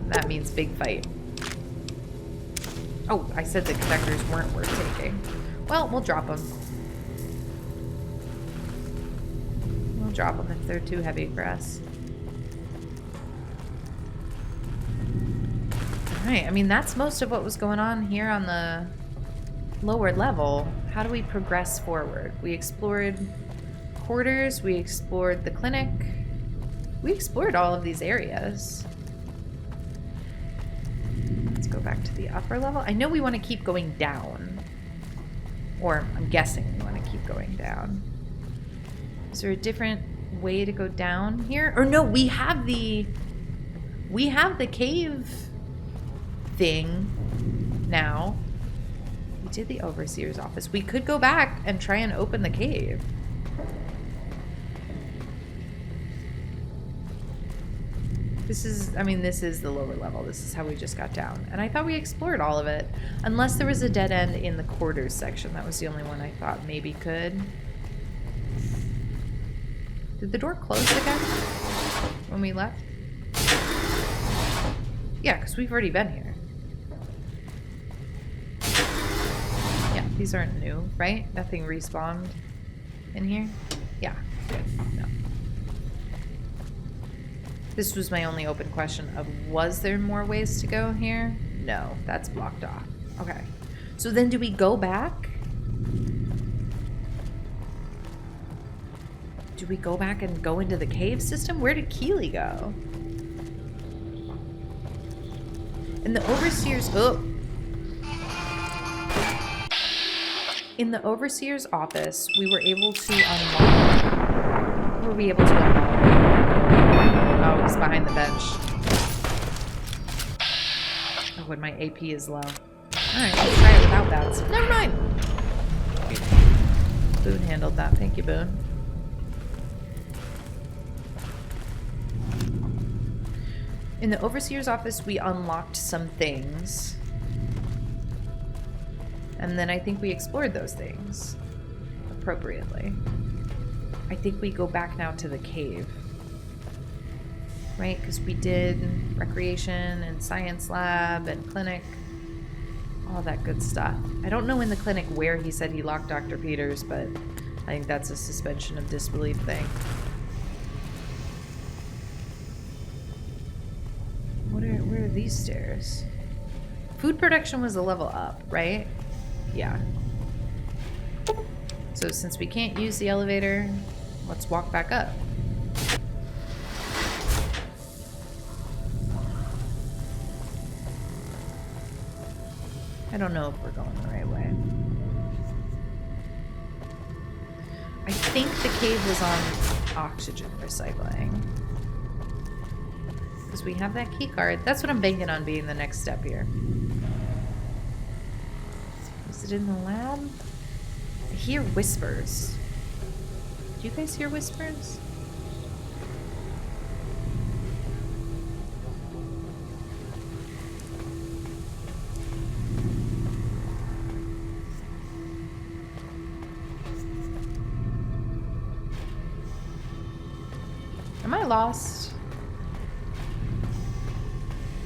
That means big fight. Oh, I said the connectors weren't worth taking. Well, we'll drop them. We'll drop them if they're too heavy for us. Alright, I mean, that's most of what was going on here on the lower level. How do we progress forward? We explored quarters, we explored the clinic, we explored all of these areas. Let's go back to the upper level. I know we want to keep going down, or I'm guessing we want to keep going down. Is there a different way to go down here? Or no, we have the cave thing now. We did the overseer's office. We could go back and try and open the cave. This is, I mean, this is the lower level. This is how we just got down. And I thought we explored all of it. Unless there was a dead end in the quarters section. That was the only one I thought maybe could. Did the door close again when we left? Yeah, because we've already been here. Yeah, these aren't new, right? Nothing respawned in here? Yeah, good. No. This was my only open question of, was there more ways to go here? No, that's blocked off. Okay. So then do we go back? Do we go back and go into the cave system? Where did Keely go? In the Overseer's... Oh! In the Overseer's office, we were able to unlock... What were we able to unlock? Oh, he's behind the bench. Oh, when my AP is low. Alright, let's try it without bats. Never mind! Boone handled that. Thank you, Boone. In the Overseer's office, we unlocked some things. And then I think we explored those things appropriately. I think we go back now to the cave. Right? Because we did recreation and science lab and clinic. All that good stuff. I don't know in the clinic where he said he locked Dr. Peters, but I think that's a suspension of disbelief thing. Where are these stairs? Food production was a level up, right? Yeah. So since we can't use the elevator, let's walk back up. I don't know if we're going the right way. I think the cave was on oxygen recycling. Because we have that key card. That's what I'm banking on being the next step here. Is it in the lab? I hear whispers. Do you guys hear whispers? Am I lost?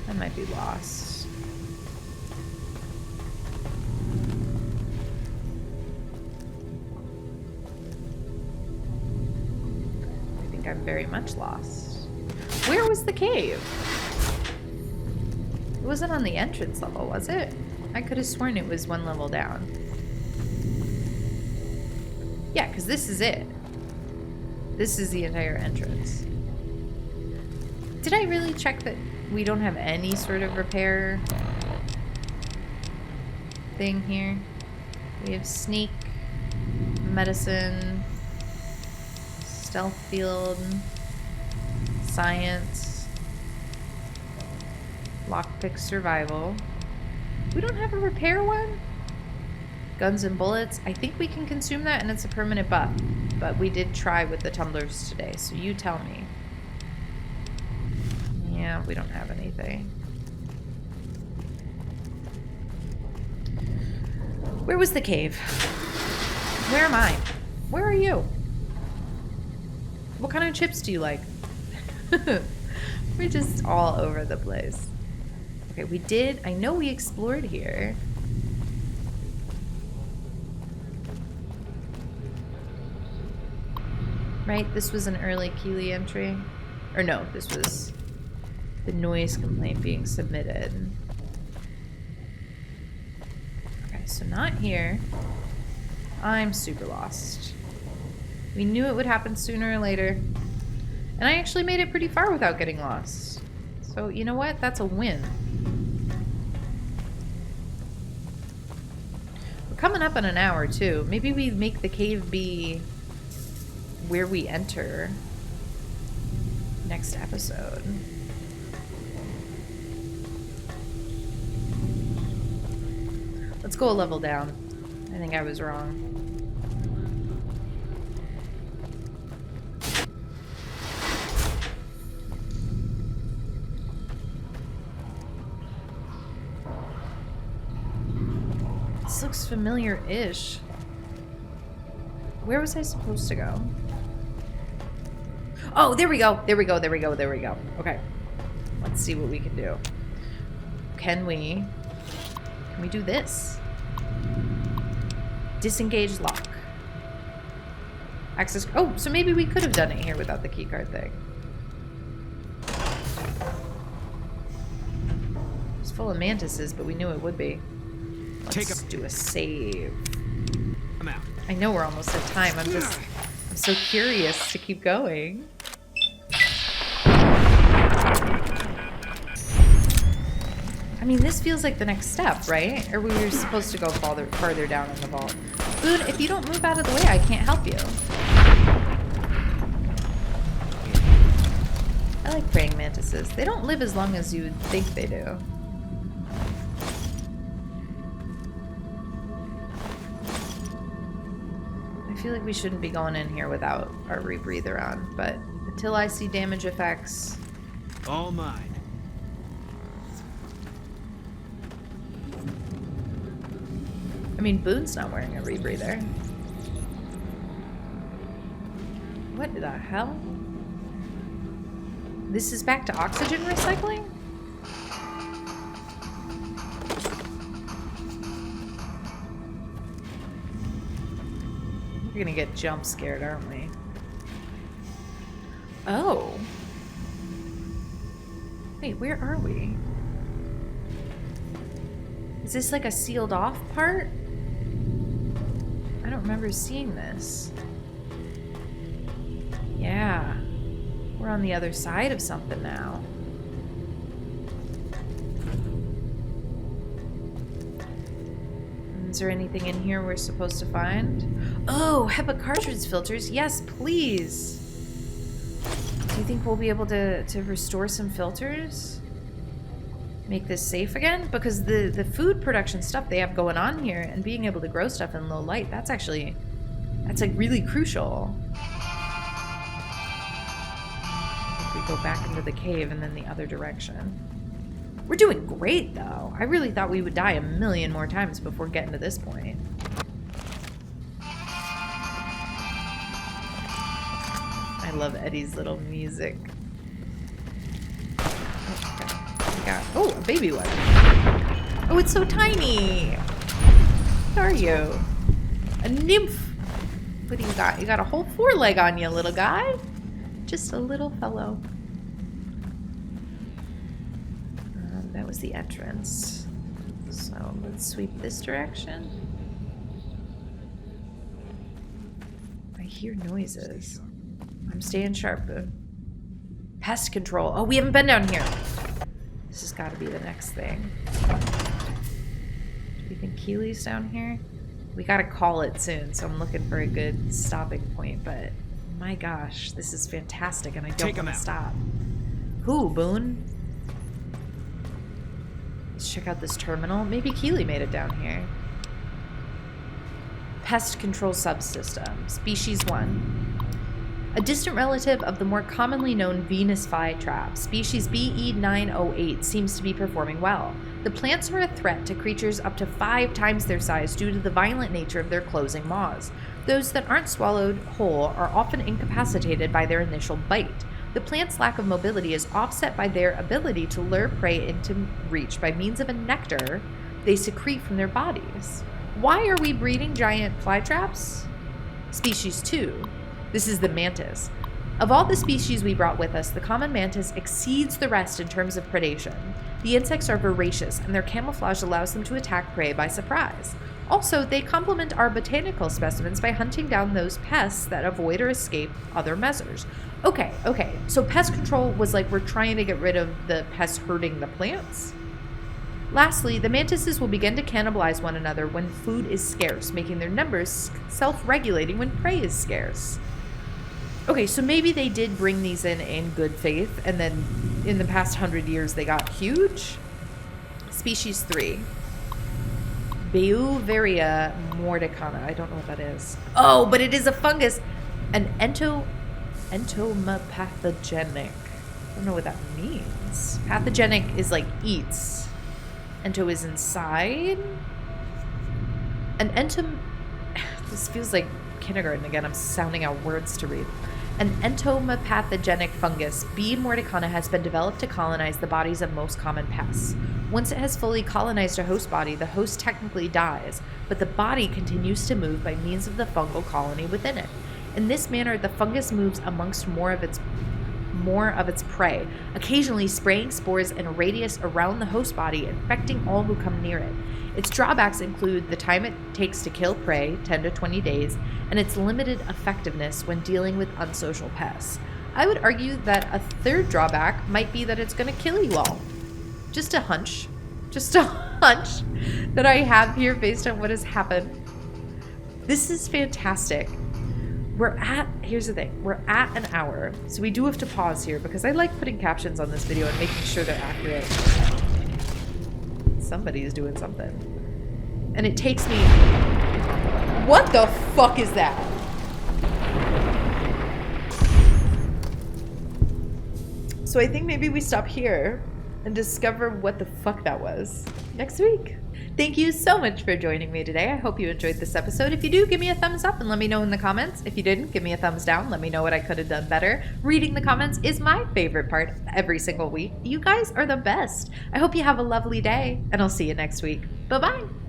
I might be lost. I think I'm very much lost. Where was the cave? It wasn't on the entrance level, was it? I could have sworn it was one level down. Yeah, because this is it. This is the entire entrance. Did I really check that we don't have any sort of repair thing here? We have sneak, medicine, stealth field, science, lockpick survival. We don't have a repair one? Guns and bullets. I think we can consume that and it's a permanent buff. But we did try with the tumblers today, so you tell me. Yeah, we don't have anything. Where was the cave? Where am I? Where are you? What kind of chips do you like? We're just all over the place. Okay, we did. I know we explored here. Right? This was an early Keely entry. Or no, this was the noise complaint being submitted. Okay, so not here. I'm super lost. We knew it would happen sooner or later. And I actually made it pretty far without getting lost. So, you know what? That's a win. We're coming up in an hour, too. Maybe we make the cave be where we enter next episode. Let's go a level down. I think I was wrong. This looks familiar-ish. Where was I supposed to go? Oh, there we go. There we go. There we go. There we go. Okay. Let's see what we can do. Can we do this? Disengage lock. Access. Oh, so maybe we could have done it here without the keycard thing. It's full of mantises, but we knew it would be. Let's do a save. I'm out. I know we're almost at time. I'm so curious to keep going. I mean, this feels like the next step, right? Or we were supposed to go farther down in the vault. Boone, if you don't move out of the way, I can't help you. I like praying mantises. They don't live as long as you would think they do. I feel like we shouldn't be going in here without our rebreather on, but until I see damage effects... All mine. I mean, Boone's not wearing a rebreather. What the hell? This is back to oxygen recycling? We're gonna get jump scared, aren't we? Oh. Wait, where are we? Is this like a sealed off part? I don't remember seeing this. Yeah. We're on the other side of something now. Is there anything in here we're supposed to find? Oh, HEPA cartridge filters. Yes, please. Do you think we'll be able to restore some filters? Make this safe again? Because the food production stuff they have going on here and being able to grow stuff in low light, that's like really crucial. If we go back into the cave and then the other direction. We're doing great though. I really thought we would die a million more times before getting to this point. I love Eddie's little music. Oh, a baby one. Oh, it's so tiny. What are you? A nymph. What do you got? You got a whole foreleg on you, little guy. Just a little fellow. That was the entrance. So let's sweep this direction. I hear noises. I'm staying sharp, Boone. Pest control. Oh, we haven't been down here. This has got to be the next thing. Do you think Keely's down here? We got to call it soon, so I'm looking for a good stopping point, but my gosh, this is fantastic, and I don't want to stop. Who, Boone? Let's check out this terminal. Maybe Keely made it down here. Pest control subsystem. Species 1. A distant relative of the more commonly known Venus flytrap, species BE908 seems to be performing well. The plants are a threat to creatures up to 5 times their size due to the violent nature of their closing maws. Those that aren't swallowed whole are often incapacitated by their initial bite. The plant's lack of mobility is offset by their ability to lure prey into reach by means of a nectar they secrete from their bodies. Why are we breeding giant flytraps? Species 2. This is the mantis. Of all the species we brought with us, the common mantis exceeds the rest in terms of predation. The insects are voracious, and their camouflage allows them to attack prey by surprise. Also, they complement our botanical specimens by hunting down those pests that avoid or escape other measures. Okay, so pest control was like we're trying to get rid of the pests hurting the plants? Lastly, the mantises will begin to cannibalize one another when food is scarce, making their numbers self-regulating when prey is scarce. Okay, so maybe they did bring these in good faith, and then in the past 100 years they got huge. Species 3. Beauveria mordicana. I don't know what that is. Oh, but it is a fungus. An entomopathogenic. I don't know what that means. Pathogenic is like eats. Ento is inside. An entom... This feels like kindergarten again. I'm sounding out words to read. An entomopathogenic fungus, B. mordicana, has been developed to colonize the bodies of most common pests. Once it has fully colonized a host body, the host technically dies, but the body continues to move by means of the fungal colony within it. In this manner, the fungus moves amongst more of its prey, occasionally spraying spores in a radius around the host body, infecting all who come near it. Its drawbacks include the time it takes to kill prey, 10 to 20 days, and its limited effectiveness when dealing with unsocial pests. I would argue that a third drawback might be that it's going to kill you all. Just a hunch that I have here based on what has happened. This is fantastic. Here's the thing, we're at an hour, so we do have to pause here because I like putting captions on this video and making sure they're accurate. Somebody's doing something. And it takes me... What the fuck is that? So I think maybe we stop here and discover what the fuck that was next week. Thank you so much for joining me today. I hope you enjoyed this episode. If you do, give me a thumbs up and let me know in the comments. If you didn't, give me a thumbs down. Let me know what I could have done better. Reading the comments is my favorite part every single week. You guys are the best. I hope you have a lovely day, and I'll see you next week. Bye-bye.